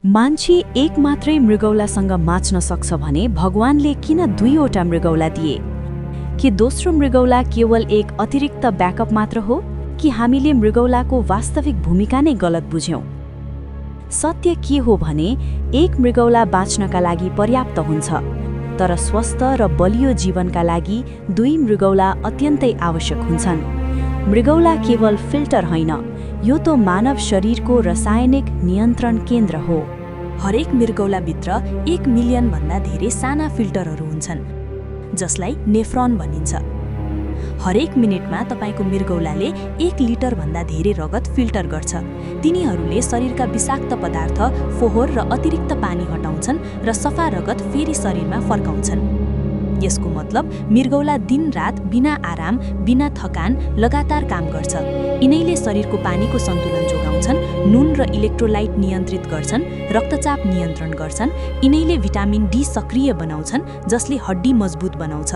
मान्छे एक मात्रै मृगौलासँग बाँच्न सक्छ भने भगवानले किन दुईवटा मृगौला दिए? के दोस्रो मृगौला केवल एक अतिरिक्त ब्याकअप मात्र हो कि हामीले मृगौलाको वास्तविक भूमिका नै गलत बुझ्यौं? सत्य के हो भने एक मृगौला बाँच्नका लागि पर्याप्त हुन्छ, तर स्वस्थ र बलियो जीवनका लागि दुई मृगौला अत्यन्तै आवश्यक हुन्छन्। मृगौला केवल फिल्टर होइन, यो तो मानव शरीरको रासायनिक नियन्त्रण केन्द्र हो। हरेक मृगौलाभित्र 1 मिलियन भन्दा धेरै साना फिल्टरहरू हुन्छन्, जसलाई नेफ्रोन भनिन्छ। हरेक मिनेटमा तपाईको मृगौलाले 1 लिटर भन्दा धेरै रगत फिल्टर गर्छ। तिनीहरूले शरीरका विषाक्त पदार्थ, फोहोर र अतिरिक्त पानी हटाउँछन् र सफा रगत फेरि शरीरमा फर्काउँछन्। यसको मतलब मृगौला दिन-रात बिना आराम, बिना थकान लगातार काम गर्छ। यिनैले शरीरको पानीको सन्तुलन जोगाउँछन्, नुन र इलेक्ट्रोलाइट नियन्त्रित गर्छन्, रक्तचाप नियन्त्रण गर्छन्। यिनैले भिटामिन डी सक्रिय बनाउँछन्, जसले हड्डी मजबुत बनाउँछ।